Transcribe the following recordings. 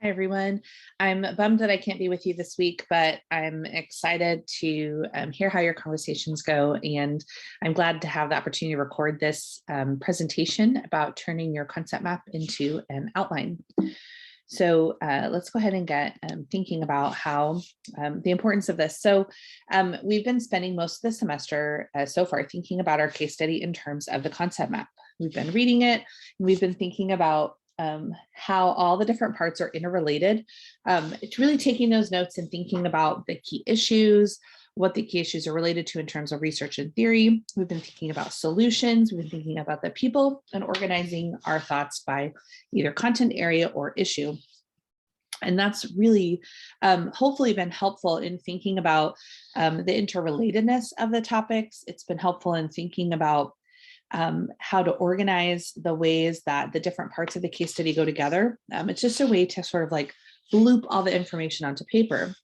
Hi, everyone. I'm bummed that I can't be with you this week, but I'm excited to hear how your conversations go. And I'm glad to have the opportunity to record this presentation about turning your concept map into an outline. So let's go ahead and get thinking about how the importance of this. So we've been spending most of the semester so far thinking about our case study in terms of the concept map. We've been reading it, and we've been thinking about how all the different parts are interrelated. It's really taking those notes and thinking about the key issues, what the key issues are related to in terms of research and theory. We've been thinking about solutions. We've been thinking about the people and organizing our thoughts by either content area or issue. And that's really hopefully been helpful in thinking about the interrelatedness of the topics. It's been helpful in thinking about how to organize the ways that the different parts of the case study go together. It's just a way to sort of like loop all the information onto paper.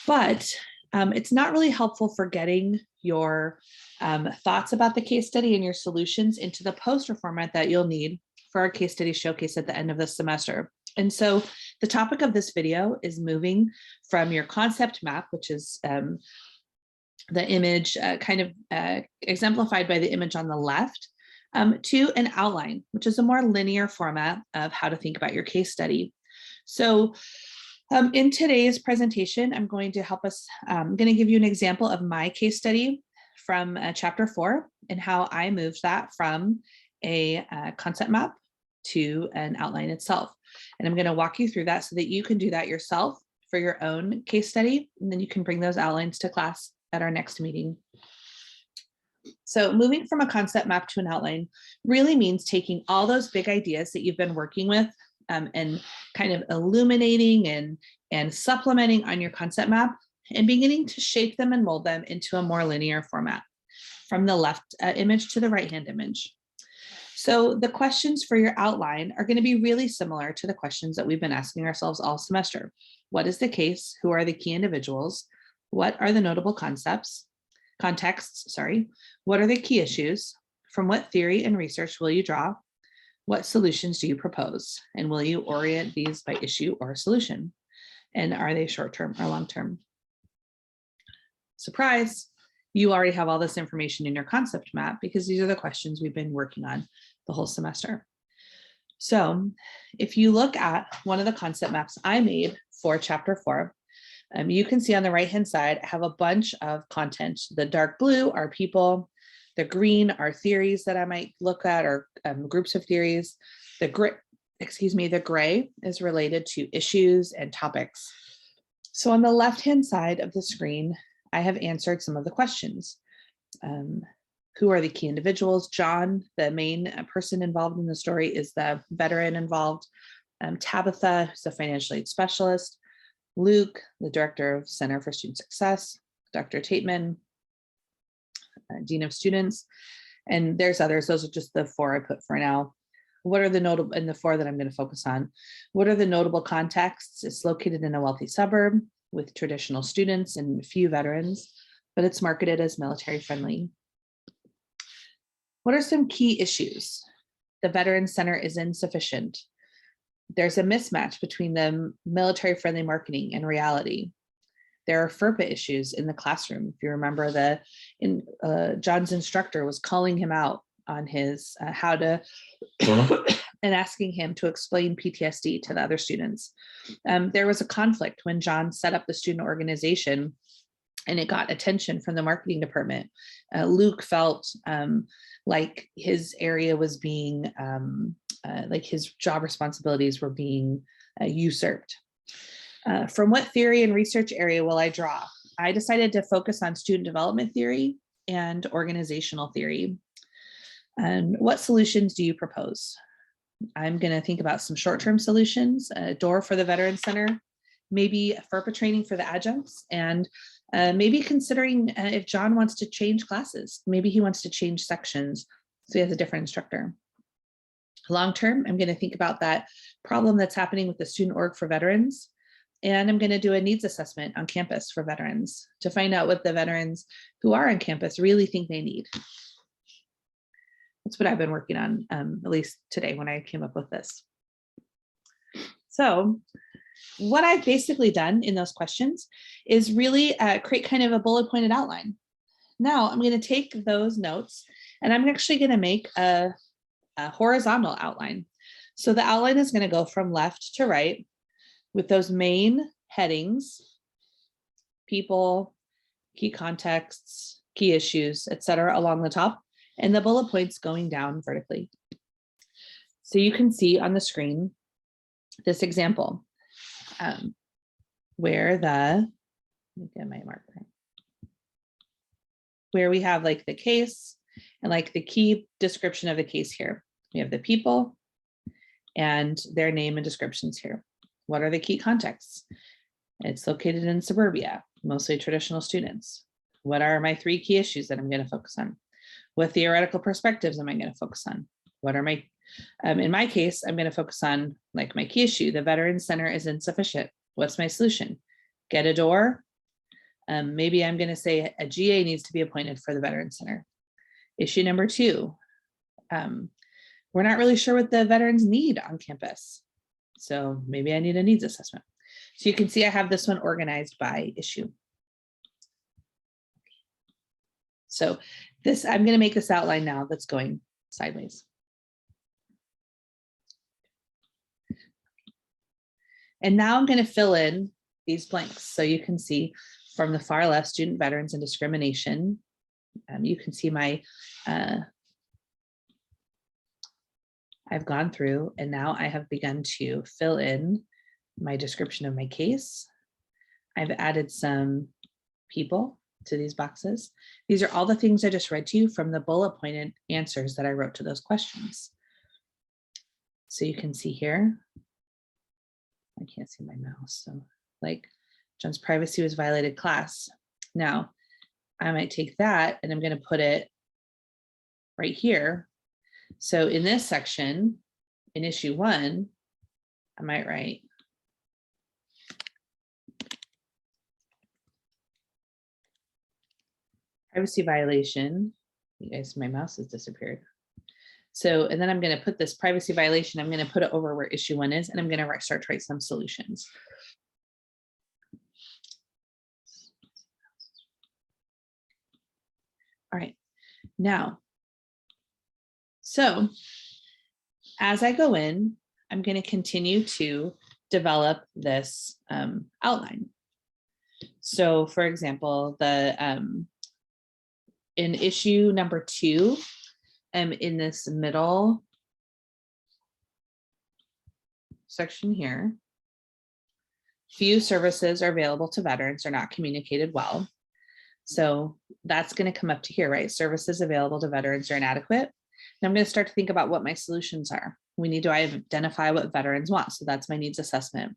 But it's not really helpful for getting your thoughts about the case study and your solutions into the poster format that you'll need for our case study showcase at the end of the semester. And so the topic of this video is moving from your concept map, which is the image kind of exemplified by the image on the left, to an outline, which is a more linear format of how to think about your case study. So in today's presentation, I'm going to help us, I'm going to give you an example of my case study from chapter 4 and how I moved that from a concept map to an outline itself. And I'm going to walk you through that so that you can do that yourself for your own case study, and then you can bring those outlines to class at our next meeting. So moving from a concept map to an outline really means taking all those big ideas that you've been working with and kind of illuminating and supplementing on your concept map and beginning to shape them and mold them into a more linear format from the left image to the right-hand image. So the questions for your outline are going to be really similar to the questions that we've been asking ourselves all semester. What is the case? Who are the key individuals? What are the notable contexts? What are the key issues? From what theory and research will you draw? What solutions do you propose? And will you orient these by issue or solution? And are they short-term or long-term? Surprise, you already have all this information in your concept map because these are the questions we've been working on the whole semester. So if you look at one of the concept maps I made for chapter 4, you can see on the right-hand side, I have a bunch of content. The dark blue are people. The green are theories that I might look at, or groups of theories. The gray is related to issues and topics. So on the left-hand side of the screen, I have answered some of the questions. Who are the key individuals? John, the main person involved in the story, is the veteran involved. Tabitha, who's a financial aid specialist. Luke, the director of Center for Student Success. Dr. Tateman, Dean of Students. And there's others. Those are just the 4 I put for now. What are the notable, and the 4 that I'm going to focus on? What are the notable contexts? It's located in a wealthy suburb with traditional students and few veterans, but it's marketed as military friendly. What are some key issues? The Veteran Center is insufficient. There's a mismatch between the military friendly marketing and reality. There are FERPA issues in the classroom. If you remember, John's instructor was calling him out on his how to and asking him to explain PTSD to the other students. There was a conflict when John set up the student organization and it got attention from the marketing department. Luke felt like his area was being, like his job responsibilities were being usurped. From what theory and research area will I draw? I decided to focus on student development theory and organizational theory. And what solutions do you propose? I'm going to think about some short-term solutions, a door for the Veteran Center, maybe FERPA training for the adjuncts, and maybe considering if John wants to change classes, maybe he wants to change sections so he has a different instructor. Long-term, I'm going to think about that problem that's happening with the student org for veterans. And I'm going to do a needs assessment on campus for veterans to find out what the veterans who are on campus really think they need. That's what I've been working on, at least today when I came up with this. So what I've basically done in those questions is really create kind of a bullet pointed outline. Now I'm going to take those notes and I'm actually going to make a horizontal outline. So the outline is going to go from left to right with those main headings: people, key contexts, key issues, etc., along the top, and the bullet points going down vertically. So you can see on the screen this example where let me get my marker, where we have like the case and like the key description of the case here. We have the people and their name and descriptions here. What are the key contexts? It's located in suburbia, mostly traditional students. What are my 3 key issues that I'm going to focus on? What theoretical perspectives am I going to focus on? What are my, in my case, I'm going to focus on like my key issue: the Veterans Center is insufficient. What's my solution? Get a door. Maybe I'm going to say a GA needs to be appointed for the Veterans Center. Issue number 2, we're not really sure what the veterans need on campus. So maybe I need a needs assessment. So you can see I have this one organized by issue. So this, I'm going to make this outline now that's going sideways. And now I'm going to fill in these blanks. So you can see from the far left, student, veterans, and discrimination. You can see my, I've gone through and now I have begun to fill in my description of my case. I've added some people to these boxes. These are all the things I just read to you from the bullet pointed answers that I wrote to those questions. So you can see here, I can't see my mouse. So like John's privacy was violated class. Now I might take that and I'm going to put it right here. So in this section, in issue 1, I might write privacy violation. You guys, my mouse has disappeared. So, and then I'm going to put this privacy violation, I'm going to put it over where issue 1 is, and I'm going to start to write some solutions. All right, now, so as I go in, I'm going to continue to develop this outline. So for example, the in issue number 2, in this middle section here, few services are available to veterans are not communicated well. So that's going to come up to here, right? Services available to veterans are inadequate. And I'm going to start to think about what my solutions are. We need to identify what veterans want. So that's my needs assessment.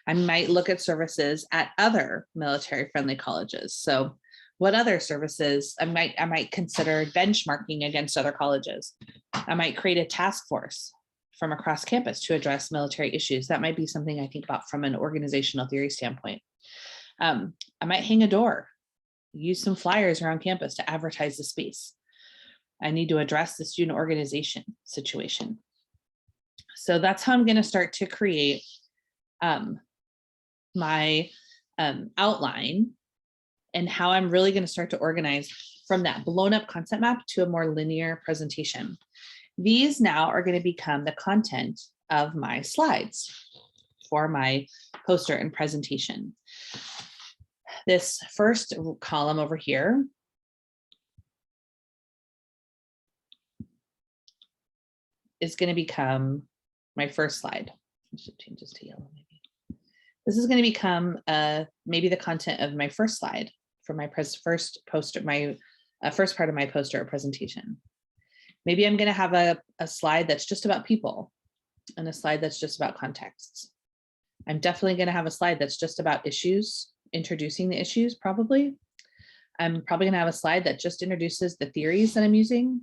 I might look at services at other military-friendly colleges. So what other services I might consider benchmarking against other colleges. I might create a task force from across campus to address military issues. That might be something I think about from an organizational theory standpoint. I might hang a door, use some flyers around campus to advertise the space. I need to address the student organization situation. So that's how I'm going to start to create my outline and how I'm really going to start to organize from that blown up concept map to a more linear presentation. These now are going to become the content of my slides for my poster and presentation. This first column over here is going to become my first slide. I should change this to yellow maybe. This is going to become maybe the content of my first slide for my first poster, my first part of my poster or presentation. Maybe I'm going to have a slide that's just about people and a slide that's just about contexts. I'm definitely going to have a slide that's just about issues, introducing the issues probably. I'm probably going to have a slide that just introduces the theories that I'm using.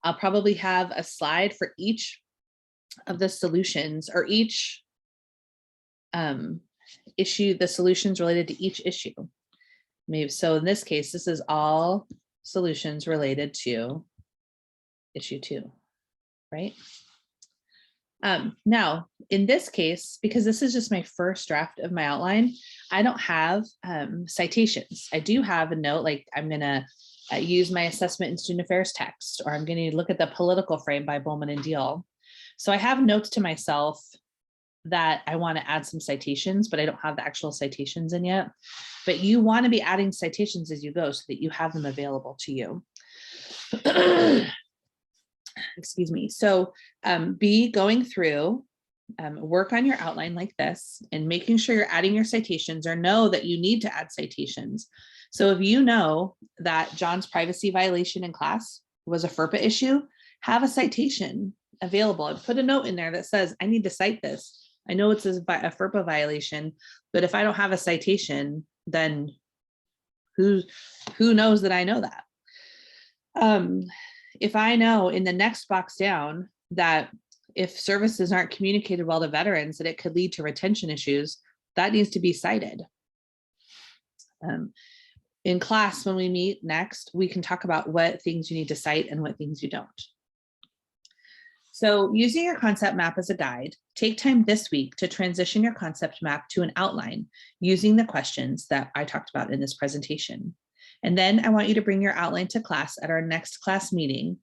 I'll probably have a slide for each of the solutions or each issue, the solutions related to each issue. Maybe so in this case, this is all solutions related to issue 2, right? Now, in this case, because this is just my first draft of my outline, I don't have citations. I do have a note, like I'm going to use my assessment and student affairs text, or I'm going to look at the political frame by Bowman and Deal. So I have notes to myself that I want to add some citations, but I don't have the actual citations in yet. But you want to be adding citations as you go so that you have them available to you. Excuse me. So be going through, work on your outline like this and making sure you're adding your citations, or know that you need to add citations. So if you know that John's privacy violation in class was a FERPA issue, have a citation available and put a note in there that says, I need to cite this. I know it's a FERPA violation, but if I don't have a citation, then who knows that I know that? If I know in the next box down that if services aren't communicated well to veterans, that it could lead to retention issues, that needs to be cited. In class, when we meet next, we can talk about what things you need to cite and what things you don't. So using your concept map as a guide, take time this week to transition your concept map to an outline using the questions that I talked about in this presentation. And then I want you to bring your outline to class at our next class meeting,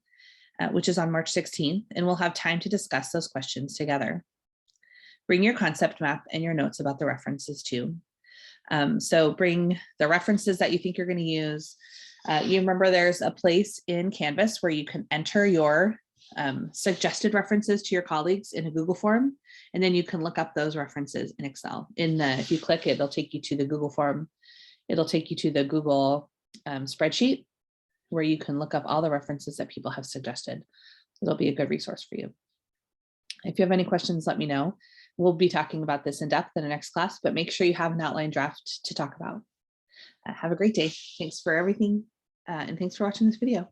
which is on March 16th, and we'll have time to discuss those questions together. Bring your concept map and your notes about the references too. So bring the references that you think you're going to use. You remember there's a place in Canvas where you can enter your suggested references to your colleagues in a Google form, and then you can look up those references in Excel. If you click it, it'll take you to the Google form. It'll take you to the Google spreadsheet where you can look up all the references that people have suggested. It'll be a good resource for you. If you have any questions, let me know. We'll be talking about this in depth in the next class, but make sure you have an outline draft to talk about. Have a great day. Thanks for everything, and thanks for watching this video.